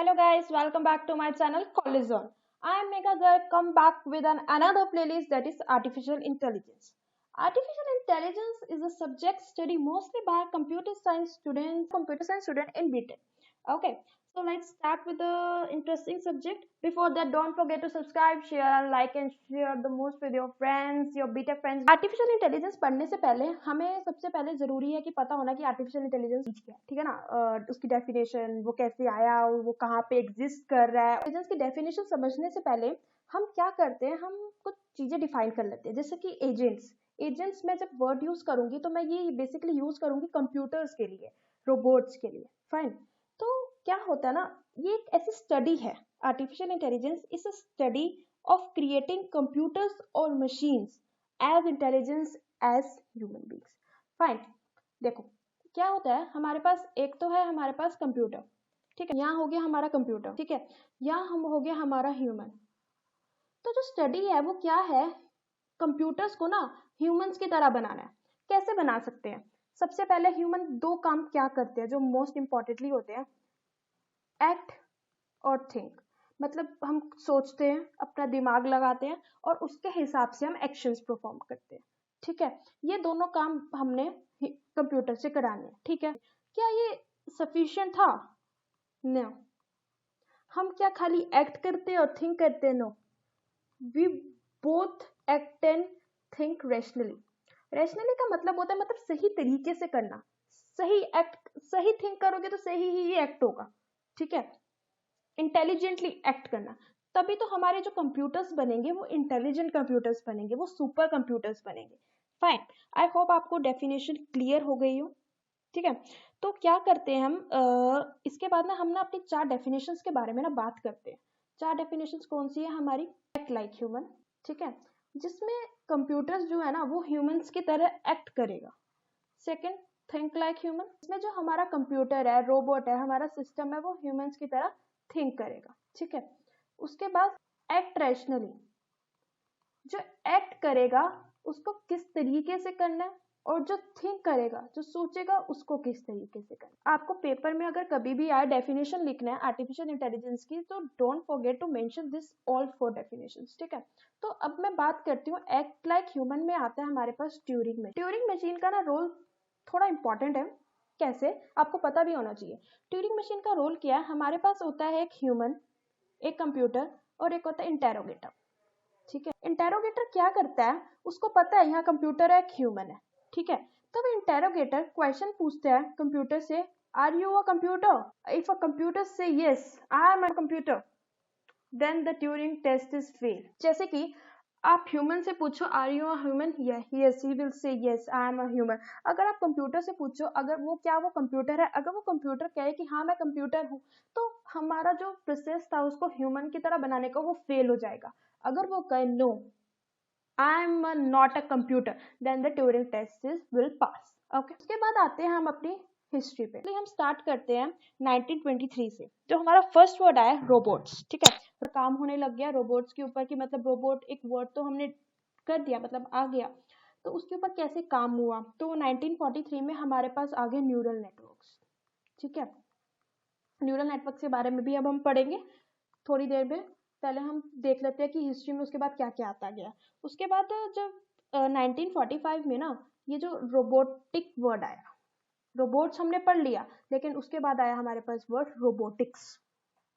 Hello guys, welcome back to my channel College Zone. I am Megha Garg, come back with another playlist that is Artificial Intelligence. Artificial Intelligence is a subject studied mostly by computer science student in BTech. Okay, so let's start with the interesting subject. Before that, don't forget to subscribe, share, like and share the most with your friends, your BTech friends. Artificial intelligence पढ़ने से पहले हमें सबसे पहले जरूरी है कि पता होना कि आर्टिफिशियल इंटेलिजेंस क्या है, ठीक है ना। उसकी डेफिनेशन, वो कैसे आया, वो कहाँ पे एग्जिस्ट कर रहा है। इंटेलिजेंस की डेफिनेशन समझने से पहले हम क्या करते हैं, हम कुछ चीजें डिफाइन कर लेते हैं, जैसे कि एजेंट्स में जब वर्ड यूज करूंगी तो मैं ये बेसिकली यूज करूंगी कंप्यूटर्स के लिए, रोबोट्स के लिए। फाइन। तो क्या होता है ना, ये एक ऐसी स्टडी है, artificial intelligence is a study of creating computers और machines as intelligence as human beings. Fine. देखो क्या होता है, हमारे पास एक तो है हमारे पास कंप्यूटर, ठीक है, यहाँ हो गया हमारा कंप्यूटर, ठीक है, यहाँ हम हो गया हमारा ह्यूमन। तो जो स्टडी है वो क्या है, कंप्यूटर्स को ना ह्यूमंस की तरह बनाना है। कैसे बना सकते हैं? सबसे पहले ह्यूमन दो काम क्या करते हैं जो मोस्ट इंपॉर्टेंटली होते हैं, एक्ट और थिंक। मतलब हम सोचते हैं, अपना दिमाग लगाते हैं और उसके हिसाब से हम एक्शंस परफॉर्म करते हैं, ठीक है। ये दोनों काम हमने कंप्यूटर से कराने हैं, ठीक है। क्या ये सफिशिएंट था? नो। हम क्या खाली एक्ट करते हैं और थिंक करते हैं? No, we both act and think rationally. Rationally का मतलब होता है मतलब सही तरीके से करना। सही थिंक करोगे तो सही ही एक्ट होगा, ठीक है। इंटेलिजेंटली एक्ट करना, तभी तो हमारे जो कंप्यूटर्स बनेंगे वो इंटेलिजेंट कंप्यूटर्स बनेंगे, वो सुपर कंप्यूटर्स बनेंगे। फाइन, आई होप आपको डेफिनेशन क्लियर हो गई हो, ठीक है। तो क्या करते हैं हम, इसके बाद ना हम ना अपनी चार डेफिनेशंस के बारे में ना बात करते हैं। चार डेफिनेशंस कौन सी है हमारी? एक्ट लाइक ह्यूमन, ठीक है, जिसमें कंप्यूटर्स जो है ना वो ह्यूमंस की तरह एक्ट करेगा। सेकंड, थिंक लाइक ह्यूमन, इसमें जो हमारा कंप्यूटर है, रोबोट है, हमारा सिस्टम है, वो ह्यूमंस की तरह थिंक करेगा, ठीक है। उसके बाद एक्ट रैशनली, जो एक्ट करेगा उसको किस तरीके से करना है, और जो थिंक करेगा, जो सोचेगा, उसको किस तरीके से करना है। आपको पेपर में अगर कभी भी आए डेफिनेशन लिखना है आर्टिफिशियल इंटेलिजेंस की, तो don't forget to mention this all four definitions, ठीक है। तो अब मैं बात करती हूँ एक्ट लाइक ह्यूमन में आता है हमारे पास ट्यूरिंग मशीन का ना रोल थोड़ा इंपॉर्टेंट है। कैसे, आपको पता भी होना चाहिए। ट्यूरिंग मशीन का रोल क्या है, हमारे पास होता है एक ह्यूमन, एक कंप्यूटर और एक होता है इंटेरोगेटर, ठीक है। इंटेरोगेटर क्या करता है, उसको पता है यहाँ कंप्यूटर है, एक ह्यूमन है, ठीक है। तो वो इंटेरोगेटर क्वेश्चन पूछता है कंप्यूटर से, are you a computer? If a computer से yes I am a computer, then the Turing test is fail. जैसे कि आप ह्यूमन से पूछो are you a human, yes he will say yes I am a human. अगर आप computer से पूछो अगर वो कंप्यूटर है, अगर वो कंप्यूटर कहे कि हाँ मैं कंप्यूटर हूँ, तो हमारा जो प्रोसेस था उसको ह्यूमन की तरह बनाने का वो फेल हो जाएगा। अगर वो कहे no I am not a computer, then the Turing test is will pass. Okay, उसके बाद आते हैं हम अपनी हिस्ट्री पे। हम स्टार्ट करते हैं 1923 से, जो हमारा फर्स्ट वर्ड आया रोबोट्स, ठीक है। तो काम होने लग गया रोबोट्स के ऊपर, कि मतलब रोबोट एक वर्ड तो हमने कर दिया, मतलब आ गया, तो उसके ऊपर कैसे काम हुआ। तो 1943 में हमारे पास आ गए न्यूरल नेटवर्क्स, ठीक है। न्यूरल नेटवर्क के बारे में भी अब हम पढ़ेंगे थोड़ी देर में। पहले हम देख लेते हैं कि हिस्ट्री में उसके बाद क्या क्या आता गया। उसके बाद जब 1945 में ना ये जो रोबोटिक वर्ड आया, रोबोट्स हमने पढ़ लिया, लेकिन उसके बाद आया हमारे पास वर्ड रोबोटिक्स,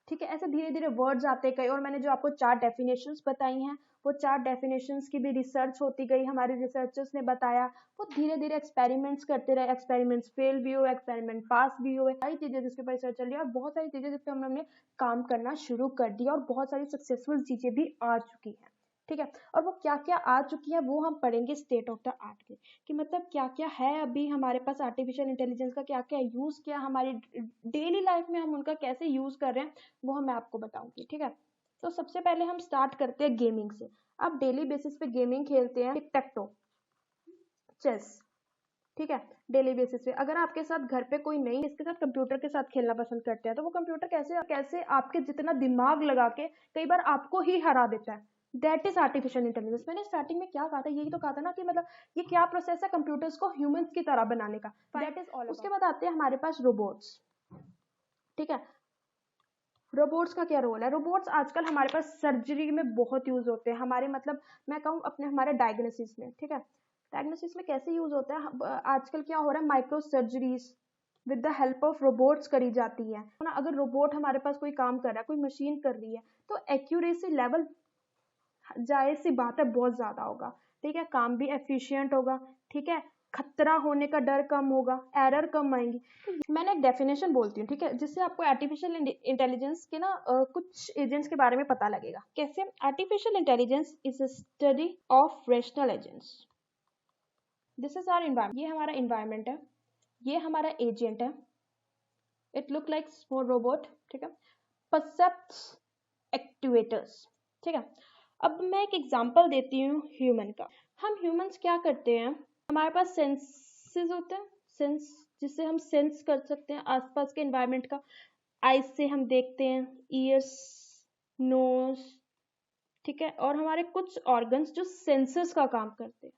ठीक है। ऐसे धीरे धीरे वर्ड्स आते गए, और मैंने जो आपको चार डेफिनेशंस बताई हैं, वो चार डेफिनेशंस की भी रिसर्च होती गई, हमारे रिसर्चर्स ने बताया। वो धीरे धीरे एक्सपेरिमेंट्स करते रहे, एक्सपेरिमेंट्स फेल भी हुए, एक्सपेरिमेंट पास भी हुए, सारी चीजें जिसके ऊपर रिसर्च चल रही है, और बहुत सारी चीजें जिस पर हमने काम करना शुरू कर दिया, और बहुत सारी सक्सेसफुल चीजें भी आ चुकी हैं, ठीक है। और वो क्या क्या आ चुकी है वो हम पढ़ेंगे स्टेट ऑफ द आर्ट के, कि मतलब क्या क्या है अभी हमारे पास आर्टिफिशियल इंटेलिजेंस का, क्या क्या यूज किया हमारी डेली लाइफ में, हम उनका कैसे यूज कर रहे हैं, वो मैं आपको बताऊंगी, ठीक है। तो सबसे पहले हम स्टार्ट करते हैं गेमिंग से। आप डेली बेसिस पे गेमिंग खेलते हैं, टिक टैक टो, चेस, ठीक है, डेली बेसिस पे। अगर आपके साथ घर पे कोई नहीं इसके साथ कंप्यूटर के साथ खेलना पसंद करते हैं, तो वो कंप्यूटर कैसे कैसे आपके जितना दिमाग लगा के कई बार आपको ही हरा देता है। That is artificial intelligence. मैंने स्टार्टिंग में क्या कहा था, यही तो कहा था ना कि मतलब ये क्या प्रोसेस है कंप्यूटर्स को ह्यूमंस की तरह बनाने का, दैट इज ऑल। उसके बाद आते हैं हमारे पास रोबोट्स, ठीक है। रोबोट्स का क्या रोल है? रोबोट्स आजकल हमारे पास सर्जरी में बहुत यूज होते हैं, हमारे मतलब मैं कहूँ अपने हमारे डायग्नोसिस में, ठीक है। डायग्नोसिस में कैसे यूज होता है? आजकल क्या हो रहा है, micro surgeries with the help of robots करी जाती है ना। अगर रोबोट हमारे पास कोई काम कर रहा है, कोई मशीन कर रही है, तो एक्यूरेसी लेवल जाहिर सी बात है बहुत ज्यादा होगा, ठीक है। काम भी एफिशिएंट होगा, ठीक है। खतरा होने का डर कम होगा, एरर कम आएंगी। तो मैंने एक डेफिनेशन बोलती हूँ, ठीक है, जिससे आपको आर्टिफिशियल इंटेलिजेंस के ना कुछ एजेंट्स के बारे में पता लगेगा। कैसे? Artificial intelligence is a study of rational agents. This is our environment, ये हमारा इन्वायरमेंट है, ये हमारा एजेंट है। It look like small robot, ठीक है। परसेप्ट्स, एक्टिवेटर्स, ठीक है। अब मैं एक एग्जांपल देती हूँ ह्यूमन का। हम ह्यूमंस क्या करते हैं, हमारे पास सेंसेस होते हैं, सेंस जिससे हम सेंस कर सकते हैं आसपास के एनवायरनमेंट का। आईज से हम देखते हैं, ईयर्स, नोज, ठीक है। और हमारे कुछ ऑर्गन्स जो सेंसर्स का काम करते हैं।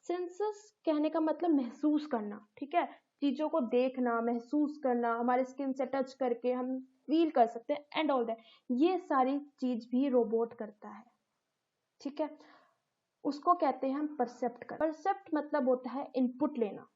सेंसर्स कहने का मतलब महसूस करना, ठीक है। चीजों को देखना, महसूस करना, हमारे स्किन से टच करके हम फील कर सकते हैं एंड ऑल दैट। ये सारी चीज भी रोबोट करता है, ठीक है। उसको कहते हैं हम परसेप्ट कर। परसेप्ट मतलब होता है इनपुट लेना,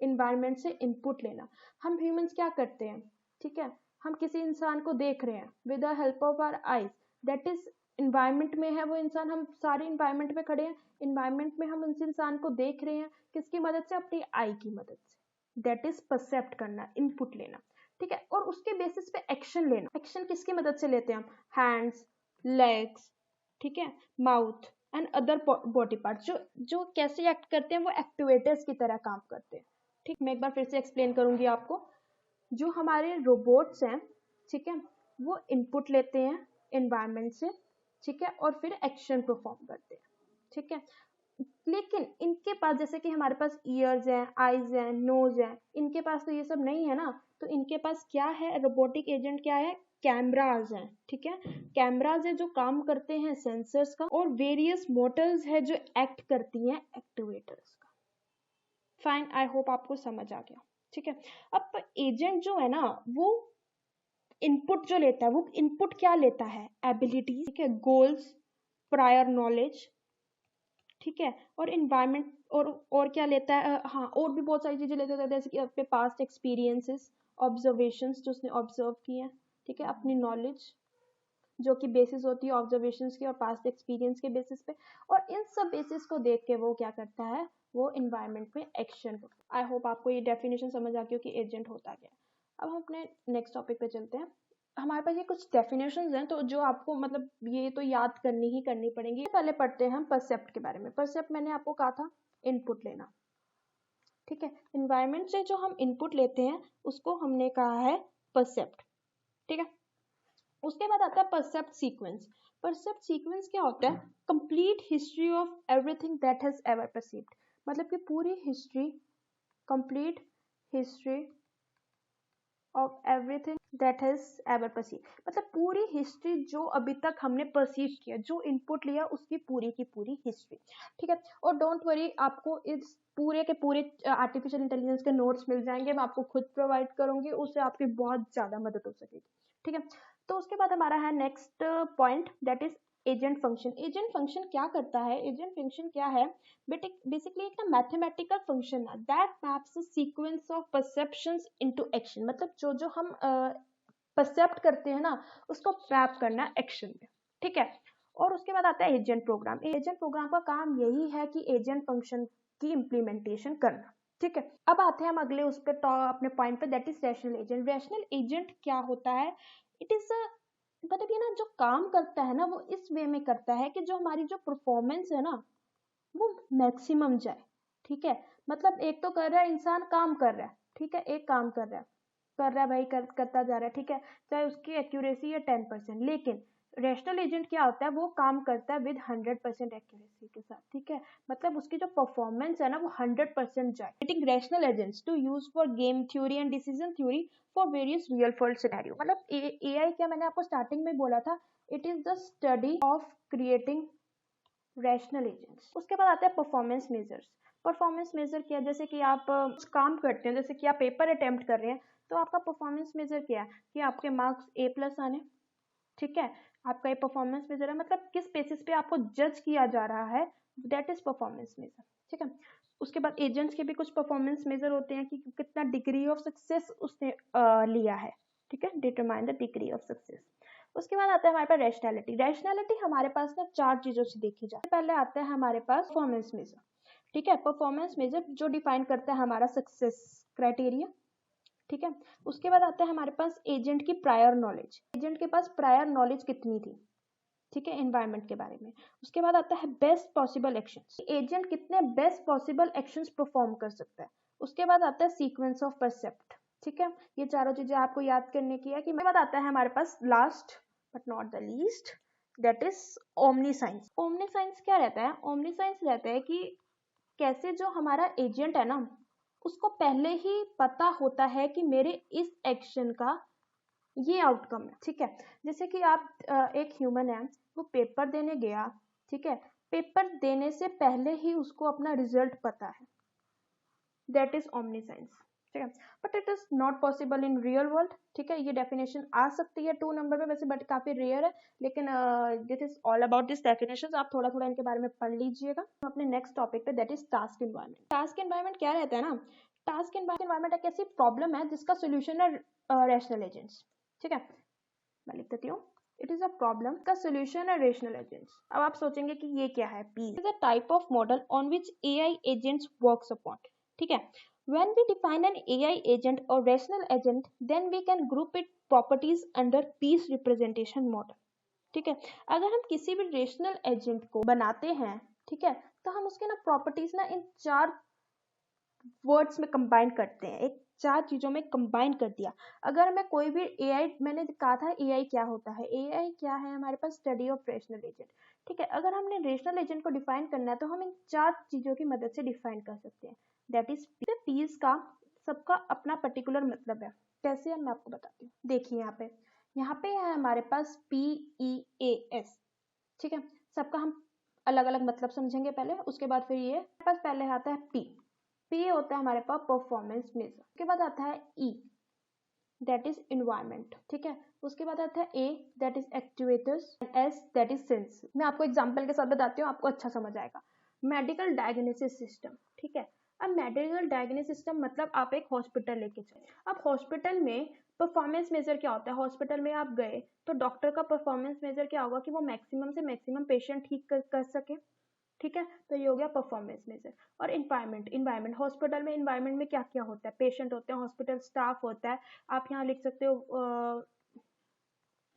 इन्वायरमेंट से इनपुट लेना। हम ह्यूमंस क्या करते हैं, ठीक है, हम किसी इंसान को देख रहे हैं with the help of our eyes, that is environment में है वो इंसान, हम सारे इन्वायरमेंट में खड़े हैं, इन्वायरमेंट में हम उस इंसान को देख रहे हैं, किसकी मदद से? अपनी आई की मदद से। दैट इज परसेप्ट करना, इनपुट लेना, ठीक है। और उसके बेसिस पे एक्शन लेना। एक्शन किसकी मदद से लेते हैं हम? हैंड्स, लेग्स, ठीक है, mouth and other body part, जो जो कैसे एक्ट करते हैं, वो एक्टिवेटर्स की तरह काम करते हैं, ठीक। मैं एक बार फिर से एक्सप्लेन करूंगी आपको। जो हमारे रोबोट्स हैं, ठीक है, वो इनपुट लेते हैं एनवायरनमेंट से, ठीक है, और फिर एक्शन परफॉर्म करते हैं, ठीक है। लेकिन इनके पास, जैसे कि हमारे पास ईयर्स हैं, आईज हैं, नोज हैं, इनके पास तो ये सब नहीं है ना। तो इनके पास क्या है? रोबोटिक एजेंट क्या है? कैमराज हैं, ठीक है। कैमराज है जो काम करते हैं सेंसर्स का, और वेरियस मोटर्स है जो एक्ट करती हैं एक्टिवेटर्स का। फाइन, आई होप आपको समझ आ गया, ठीक है। अब एजेंट जो है ना, वो इनपुट जो लेता है, वो इनपुट क्या लेता है? एबिलिटीज, ठीक है, गोल्स, प्रायर नॉलेज, ठीक है, और इन्वायरमेंट, और क्या लेता है? हाँ, और भी बहुत सारी चीजें लेता है, जैसे कि अपने पास्ट एक्सपीरियंसेस, ऑब्जर्वेशंस जो उसने ऑब्जर्व किए हैं, ठीक है, अपनी नॉलेज जो कि बेसिस होती है ऑब्जर्वेशंस की और पास्ट एक्सपीरियंस के बेसिस पे। और इन सब बेसिस को देख के वो क्या करता है? वो इन्वायरमेंट में एक्शन। आई होप आपको ये डेफिनेशन समझ आ गई हो कि एजेंट होता क्या है। अब हम अपने नेक्स्ट टॉपिक पे चलते हैं। हमारे पास ये कुछ डेफिनेशंस हैं, तो जो आपको मतलब ये तो याद करनी ही करनी पड़ेंगी। पहले पढ़ते हैं हम परसेप्ट के बारे में। परसेप्ट मैंने आपको कहा था इनपुट लेना, ठीक है। इन्वायरमेंट से जो हम इनपुट लेते हैं उसको हमने कहा है परसेप्ट, ठीक है। उसके बाद आता है परसेप्ट सीक्वेंस। परसेप्ट सीक्वेंस क्या होता है? Complete history of everything that has ever perceived, मतलब कि पूरी history, complete history of everything that has ever perceive, मतलब पूरी हिस्ट्री जो अभी तक हमने परसीव किया, जो इनपुट लिया, उसकी पूरी की पूरी हिस्ट्री, ठीक है। और डोंट वरी, आपको इस पूरे के पूरे आर्टिफिशियल इंटेलिजेंस के नोट्स मिल जाएंगे, मैं आपको खुद प्रोवाइड करूंगी, उससे आपकी बहुत ज्यादा मदद हो सकेगी, ठीक है। तो उसके बाद हमारा है next point, that is agent function. Agent function क्या करता है? एजेंट फंक्शन क्या है? बेसिकली एक मैथमेटिकल फंक्शन है that maps a sequence of perceptions into action, मतलब जो जो हम परसेप्ट करते हैं ना, उसको मैप करना एक्शन में, ठीक है। और उसके बाद आता है एजेंट प्रोग्राम। एजेंट प्रोग्राम का काम यही है कि एजेंट फंक्शन की इम्प्लीमेंटेशन करना, ठीक है। अब आते हैं हम अगले उस पर अपने पॉइंट पे, that is rational agent. Rational agent क्या होता है? इट इज मतलब ये ना जो काम करता है ना, वो इस वे में करता है कि जो हमारी जो परफॉर्मेंस है ना, वो मैक्सिमम जाए, ठीक है। मतलब एक तो कर रहा है इंसान, काम कर रहा है, ठीक है, एक काम कर रहा है भाई, करता जा रहा है, ठीक है, चाहे उसकी एक्यूरेसी है 10%, लेकिन रैशनल एजेंट क्या होता है? वो काम करता है विद 100% एक्यूरेसी के साथ, ठीक है। मतलब उसकी जो परफॉर्मेंस है ना, वो 100% जाए। Creating rational agents to use for game theory and decision theory for various real world scenario. मतलब एआई क्या, मैंने आपको स्टार्टिंग में बोला था, it is the study of creating rational agents. उसके बाद आते हैं परफॉर्मेंस मेजर्स। परफॉर्मेंस मेजर किया, जैसे कि आप कुछ काम करते हैं, जैसे कि आप पेपर अटेम्प्ट कर रहे हैं, तो आपका परफॉर्मेंस मेजर क्या है कि आपके मार्क्स A+ आने, ठीक है, आपका ये परफॉर्मेंस मेजर है, मतलब किस बेसिस पे आपको जज किया जा रहा है, दैट इज परफॉर्मेंस मेजर, ठीक है। उसके बाद एजेंट्स के भी कुछ परफॉर्मेंस मेजर होते हैं कि कितना डिग्री ऑफ सक्सेस उसने लिया है, ठीक है, determine the degree of success. उसके बाद आता है हमारे पास रैशनैलिटी। रैशनैलिटी हमारे पास ना 4 चीजों से देखी जाए। पहले आता है हमारे पास परफॉर्मेंस मेजर, ठीक है, परफॉर्मेंस मेजर जो डिफाइन करता है हमारा सक्सेस क्राइटेरिया, ठीक है। उसके बाद आता है हमारे पास एजेंट की प्रायर नॉलेज, एजेंट के पास प्रायर नॉलेज कितनी थी, ठीक है, एनवायरनमेंट के बारे में। उसके बाद आता है बेस्ट पॉसिबल एक्शंस, एजेंट कितने बेस्ट पॉसिबल एक्शंस परफॉर्म कर सकता है। उसके बाद आता है सीक्वेंस ऑफ परसेप्ट, ठीक है, ये चारों चीजें आपको याद करने की है। कि बाद आता है हमारे पास last but not the least, that is omni science. Omni science क्या रहता है? ओमनी साइंस रहता है कि कैसे जो हमारा एजेंट है ना, उसको पहले ही पता होता है कि मेरे इस एक्शन का ये आउटकम है, ठीक है। जैसे कि आप एक ह्यूमन है, वो पेपर देने गया, ठीक है, पेपर देने से पहले ही उसको अपना रिजल्ट पता है, दैट इज ओमनीसाइंस, ठीक है। But it is not possible in real world, ठीक है। ये डेफिनेशन आ सकती है 2 नंबर में वैसे, बट काफी रेयर है, लेकिन this is all about this definitions, आप थोड़ा थोड़ा इनके बारे में पढ़ लीजिएगा। अपने नेक्स्ट टॉपिक पे, that is task environment. Task environment क्या रहता है ना, टास्क एनवायरनमेंट एक ऐसी प्रॉब्लम है जिसका सोल्यूशन है रैशनल एजेंट्स, ठीक है, मैं लिख देती हूँ। इट इज अ प्रॉब्लम का सोल्यूशन है रेशनल एजेंट्स। अब आप सोचेंगे कि ये क्या है? P is a type of model on which AI agents works upon, ठीक है। When we define an AI agent or rational agent, then we can group its properties under Peace representation model, ठीक है। अगर हम किसी भी rational agent को बनाते हैं, ठीक है, तो हम उसके ना प्रॉपर्टीज ना इन 4 वर्ड्स में कंबाइन करते हैं, एक 4 चीजों में कंबाइन कर दिया। अगर मैं कोई भी AI, मैंने कहा था AI क्या होता है, AI क्या है हमारे पास? स्टडी ऑफ रेशनल एजेंट, ठीक है। अगर हमने रेशनल एजेंट को डिफाइन करना है तो हम इन 4 चीजों की मदद से डिफाइन कर सकते हैं, दैट इज पीस का सबका अपना पर्टिकुलर मतलब है। कैसे है मैं आपको बताती हूँ। देखिए यहाँ पे है हमारे पास PEAS, ठीक है। सबका हम अलग अलग मतलब समझेंगे पहले, उसके बाद फिर ये पास पहले आता है पी होता है हमारे पास परफॉर्मेंस मेजर। उसके बाद आता है ई, दैट इज इन्वायरमेंट, ठीक है। उसके बाद आता है A, that is activators, S that is sense. मैं आपको एग्जांपल के साथ बताती हूँ, आपको अच्छा समझ आएगा। मेडिकल डायग्नोसिस सिस्टम, ठीक है। अब मेडिकल डायग्नोसिस सिस्टम मतलब आप एक हॉस्पिटल लेके चले। अब हॉस्पिटल में परफॉर्मेंस मेजर क्या होता है? हॉस्पिटल में आप गए तो डॉक्टर का परफॉर्मेंस मेजर क्या होगा कि वो मैक्सिमम से मैक्सिमम पेशेंट ठीक कर सके, ठीक है। तो ये हो गया परफॉर्मेंस मेजर। और इन्वायरमेंट हॉस्पिटल में, इन्वायरमेंट में क्या क्या होता है? पेशेंट होते हैं, हॉस्पिटल स्टाफ होता है, आप यहाँ लिख सकते हो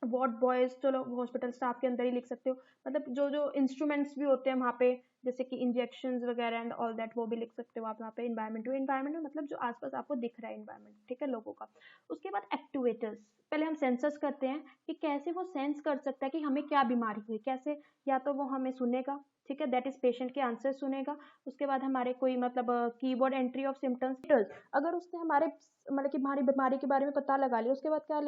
वार्ड बॉयज, चलो हॉस्पिटल स्टाफ के अंदर ही लिख सकते हो। मतलब जो जो इंस्ट्रूमेंट्स भी होते हैं वहाँ पे, जैसे कि इंजेक्शंस वगैरह एंड ऑल दैट, वो भी लिख सकते हो आप यहाँ पे। इन्वायरमेंट में मतलब जो आसपास आपको दिख रहा है इन्वायरमेंट, ठीक है, लोगों का। उसके बाद एक्टिवेटर्स, पहले हम सेंसस करते हैं कि कैसे वो सेंस कर सकता है कि हमें क्या बीमारी हुई, कैसे? या तो वो हमें सुनेगा, ठीक है, दैट इज पेशेंट के आंसर सुनेगा। उसके बाद हमारे कोई मतलब कीवर्ड एंट्री ऑफ सिम्टम्स, अगर उसने हमारे मतलब कि हमारी बीमारी के बारे में पता लगा लिया, उसके बाद क्या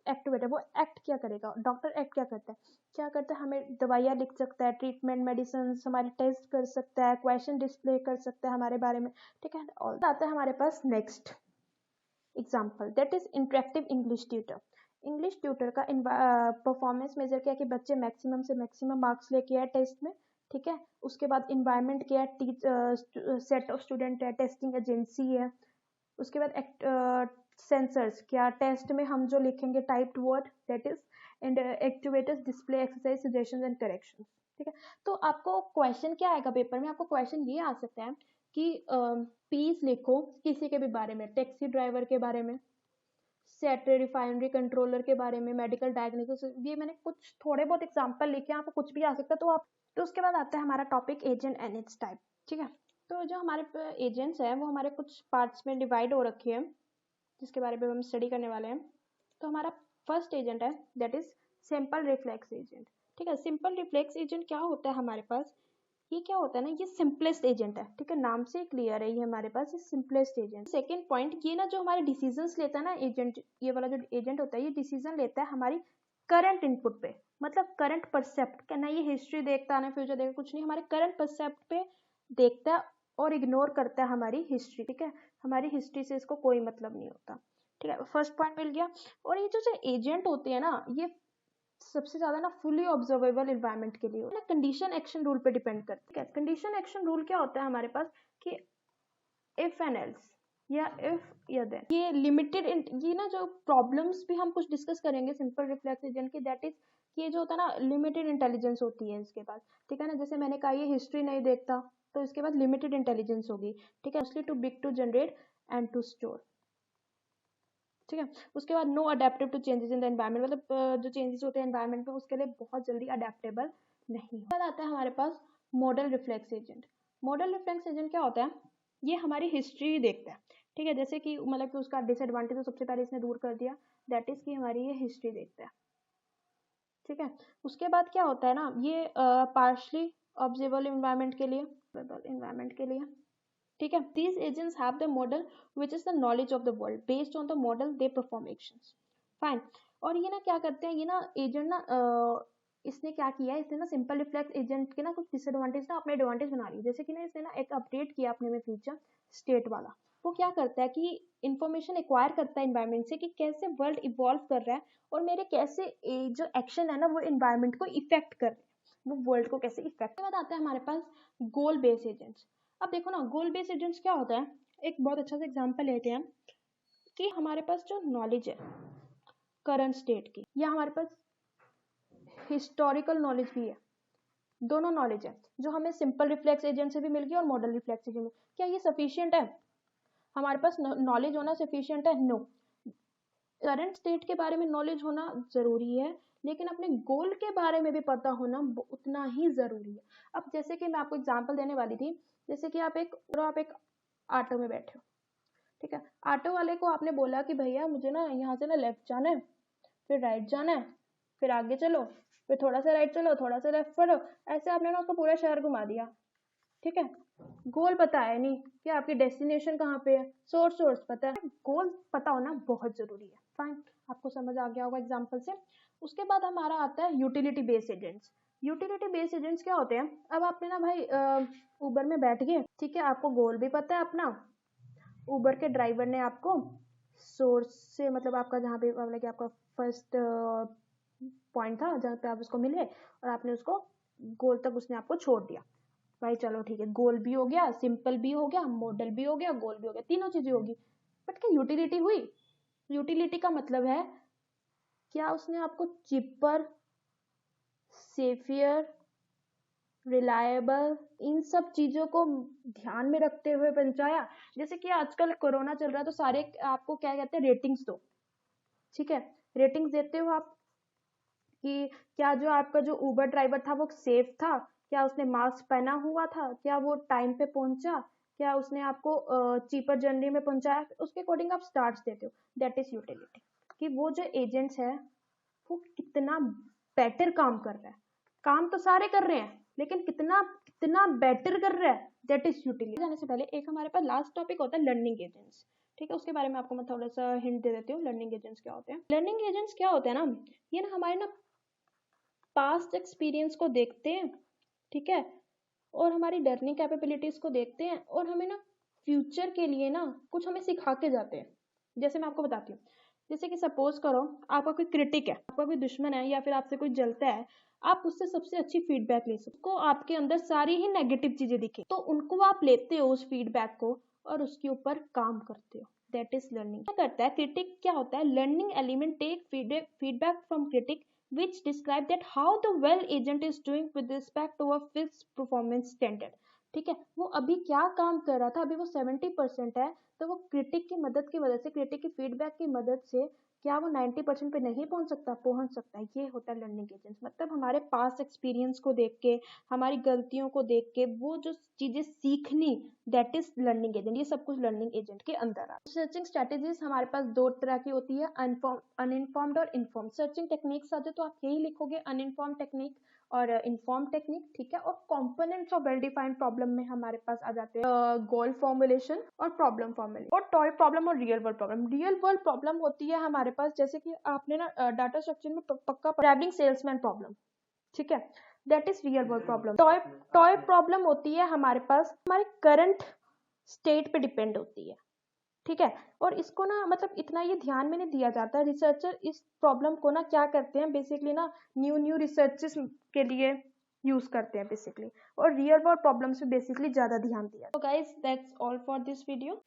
एक्टिवेटर, वो एक्ट क्या करेगा? डॉक्टर एक्ट क्या करता है? हमें दवाइयाँ लिख सकता है, ट्रीटमेंट मेडिसिन, हमारे टेस्ट कर सकता है, क्वेश्चन डिस्प्ले कर सकता है हमारे बारे में, ठीक है। और आता है हमारे पास next example, that is interactive English tutor. English tutor का परफॉर्मेंस मेजर क्या है कि बच्चे मैक्सिमम से मैक्सिमम मार्क्स लेके आए टेस्ट में, ठीक है। उसके बाद इन्वायरमेंट क्या है? सेट ऑफ स्टूडेंट है, टेस्टिंग एजेंसी है। उसके बाद सेंसर्स, क्या टेस्ट में हम जो लिखेंगे typed word, that is and activators display exercise suggestions and corrections, ठीक है। तो आपको क्वेश्चन क्या आएगा पेपर में? आपको क्वेश्चन ये आ सकता है कि पीस लिखो किसी के भी बारे में, टैक्सी ड्राइवर के बारे में, सेट रिफाइनरी कंट्रोलर के बारे में, मेडिकल डायग्नोसिस। ये मैंने कुछ थोड़े बहुत एग्जांपल लिखे हैं, आपको कुछ भी आ सकता है। तो उसके बाद आता है हमारा topic agent and it's type, ठीक है। तो जो हमारे एजेंट्स हैं वो हमारे कुछ पार्ट्स में डिवाइड हो रखे हैं, जिसके बारे में हम स्टडी करने वाले हैं। तो हमारा फर्स्ट एजेंट है that is simple reflex agent, ठीक है। सिंपल रिफ्लेक्स एजेंट क्या होता है हमारे पास? ये क्या होता है ना, ये सिंपलेस्ट एजेंट है, ठीक है, नाम से क्लियर है, ये हमारे पास सिंपलेस्ट एजेंट। सेकंड पॉइंट, ये ना जो हमारे डिसीजंस लेता है ना एजेंट, ये वाला जो एजेंट होता है ये डिसीजन लेता है हमारी करंट इनपुट पे, मतलब करंट परसेप्ट, क्या ना ये हिस्ट्री देखता है ना फ्यूचर देखता, कुछ नहीं, हमारे करंट परसेप्ट पे देखता है और इग्नोर करता है हमारी हिस्ट्री, ठीक है, हमारी हिस्ट्री से इसको कोई मतलब नहीं होता, ठीक है, फर्स्ट पॉइंट मिल गया। और ये जो एजेंट होते हैं ना, ये सबसे ज्यादा ना फुली ऑब्जर्वेबल एनवायरनमेंट के लिए ना कंडीशन एक्शन रूल पे डिपेंड करती है। कंडीशन एक्शन रूल क्या होता है हमारे पास कि इफ एंड एल्स या इफ या देन, ये लिमिटेड, ये ना जो प्रॉब्लम्स भी हम कुछ डिस्कस करेंगे सिंपल रिफ्लेक्स एजेंट की, दैट इज ये जो होता है ना लिमिटेड इंटेलिजेंस होती है इसके पास, ठीक है ना, जैसे मैंने कहा ये हिस्ट्री नहीं देखता तो इसके पास लिमिटेड इंटेलिजेंस होगी, ठीक है, mostly too big to generate and to store, ठीक है। उसके बाद no adaptive to changes in the environment, मतलब जो चेंजेस होते हैं एनवायरनमेंट में उसके लिए बहुत जल्दी अडेप्टेबल नहीं। बाद आता है हमारे पास model reflex agent. Model reflex agent क्या होता है, ये हमारी हिस्ट्री देखता है, ठीक है, जैसे कि मतलब कि उसका डिसएडवांटेज तो सबसे पहले इसने दूर कर दिया, दैट इज कि हमारी ये हिस्ट्री देखता है, ठीक है। उसके बाद क्या होता है ना, ये पार्शली ऑब्जर्वेबल एनवायरनमेंट के लिए, ठीक है। These agents have the model which is the knowledge of the world. Based on the model they perform actions. Fine. और ये ना क्या करते हैं, ये ना एजेंट ना इसने क्या किया है, इसने ना सिंपल रिफ्लेक्स एजेंट के ना कुछ डिसएडवांटेज ना अपने एडवांटेज बना ली। जैसे कि ना इसने ना एक अपडेट किया अपने में फीचर स्टेट वाला। वो क्या करता है कि इंफॉर्मेशन एक्वायर करता है एनवायरनमेंट से कि कैसे वर्ल्ड इवॉल्व कर रहा है और मेरे कैसे जो एक्शन है ना वो एनवायरनमेंट को इफेक्ट कर रहे हैं, वो वर्ल्ड को कैसे इफेक्ट। के बाद आता है हमारे पास गोल बेस्ड एजेंट्स। अब देखो ना गोल बेस्ड एजेंट्स क्या होता है, एक बहुत अच्छा सा एग्जांपल लेते हैं कि हमारे पास जो नॉलेज है करंट स्टेट की या हमारे पास हिस्टोरिकल नॉलेज भी है, दोनों नॉलेज है जो हमें सिंपल रिफ्लेक्स एजेंट से भी मिल गई और मॉडल रिफ्लेक्स एजेंट में, क्या ये सफिशिएंट है, हमारे पास नॉलेज होना सफिशिएंट है? नो। करंट स्टेट के बारे में नॉलेज होना जरूरी है लेकिन अपने गोल के बारे में भी पता होना उतना ही जरूरी है। अब जैसे कि मैं आपको एग्जांपल देने वाली थी, जैसे कि आप एक ऑटो में बैठे हो, ठीक है, ऑटो वाले को आपने बोला कि भैया मुझे ना यहाँ से ना लेफ्ट जाना है, फिर राइट जाना है, फिर आगे चलो, फिर थोड़ा सा राइट चलो, थोड़ा सा लेफ्ट पढ़ो, ऐसे आपने ना उसको पूरा शहर घुमा दिया, ठीक है। गोल पता है नहीं कि आपकी डेस्टिनेशन कहाँ पे है, सोर्स पता है, गोल पता होना बहुत जरूरी है। फाइन, आपको समझ आ गया होगा एग्जांपल से। उसके बाद हमारा आता है utility based agents. Utility based agents क्या होते हैं, अब आपने ना भाई उबर में बैठ गए, ठीक है, आपको गोल भी पता है अपना, उबर के ड्राइवर ने आपको सोर्स से, मतलब आपका जहाँ पे मतलब कि आपका फर्स्ट पॉइंट था जहाँ पे आप उसको मिले और आपने उसको गोल तक उसने आपको छोड़ दिया, भाई चलो ठीक है, गोल भी हो गया, सिंपल भी हो गया, मॉडल भी हो गया, गोल भी हो गया, तीनों चीजें होगी, बट क्या यूटिलिटी हुई? यूटिलिटी का मतलब है क्या उसने आपको चीपर, सेफियर, रिलायबल, इन सब चीजों को ध्यान में रखते हुए पहुंचाया? जैसे कि आजकल कोरोना चल रहा है तो सारे आपको क्या कहते हैं, रेटिंग्स दो, ठीक है, रेटिंग्स देते हो आप कि क्या जो आपका जो उबर ड्राइवर था वो सेफ था, क्या उसने मास्क पहना हुआ था, क्या वो टाइम पे पहुंचा, क्या उसने आपको चीपर जर्नी में पहुंचाया, उसके अकॉर्डिंग आप स्टार्स देते हो, दैट इज यूटिलिटी, कि वो जो एजेंट्स है वो कितना बेटर काम कर रहा है। काम तो सारे कर रहे हैं लेकिन कितना कितना बेटर कर रहा है, दैट इज यूटिलिटी। जाने से पहले एक हमारे पास लास्ट टॉपिक होता है लर्निंग एजेंट्स, ठीक है, उसके बारे में आपको मैं थोड़ा सा हिंट दे देती हूँ। लर्निंग एजेंट्स क्या होते हैं? लर्निंग एजेंट्स क्या होते हैं ना, ये ना हमारे ना पास्ट एक्सपीरियंस को देखते हैं, ठीक है, और हमारी लर्निंग कैपेबिलिटीज को देखते हैं और हमें ना फ्यूचर के लिए ना कुछ हमें सिखा के जाते हैं। जैसे मैं आपको बताती हूँ, जैसे कि सपोज करो आपका कोई क्रिटिक है, आपका कोई दुश्मन है या फिर आपसे कोई जलता है, आप उससे सबसे अच्छी फीडबैक ले सकते हो, आपके अंदर सारी ही नेगेटिव चीजें दिखे तो उनको आप लेते हो उस फीडबैक को और उसके ऊपर काम करते हो, दैट इज लर्निंग। क्या करता है क्रिटिक, क्या होता है, learning element take feedback from critic which describe that how the well agent is doing with respect to a fixed performance standard, ठीक है, वो अभी क्या काम कर रहा था, अभी वो 70% है तो वो क्रिटिक की मदद की वजह से, क्रिटिक की फीडबैक की मदद से क्या वो 90% पे नहीं पहुंच सकता, पहुंच सकता है। ये होता है लर्निंग एजेंट्स, मतलब हमारे पास्ट एक्सपीरियंस को देख के, हमारी गलतियों को देख के वो जो चीजें सीखनी, दैट इज लर्निंग एजेंट। ये सब कुछ लर्निंग एजेंट के अंदर आता है। सर्चिंग स्ट्रेटेजीज हमारे पास दो तरह की होती है, अनइन्फॉर्म्ड और इन्फॉर्म्ड। सर्चिंग टेक्निक्स आते तो आप यही लिखोगे, अनइन्फॉर्म्ड टेक्निक और इन्फॉर्म टेक्निक, ठीक है। और components of well defined problem में हमारे पास आ जाते हैं गोल फॉर्मुलेशन और प्रॉब्लम फॉर्मुलेशन, और टॉय प्रॉब्लम और real world problem. Real world problem होती है हमारे पास, जैसे कि आपने ना डाटा स्ट्रक्चर में पक्का ट्रैवलिंग सेल्समैन प्रॉब्लम, ठीक है, that is real world problem. Toy problem होती है हमारे पास हमारे करंट स्टेट पे डिपेंड होती है, ठीक है। और इसको ना मतलब इतना ये ध्यान में नहीं दिया जाता। रिसर्चर इस प्रॉब्लम को ना क्या करते हैं बेसिकली ना न्यू रिसर्चेस के लिए यूज करते हैं बेसिकली, और रियल वर्ल्ड प्रॉब्लम्स पे बेसिकली ज्यादा ध्यान दिया। तो guys that's all for this video.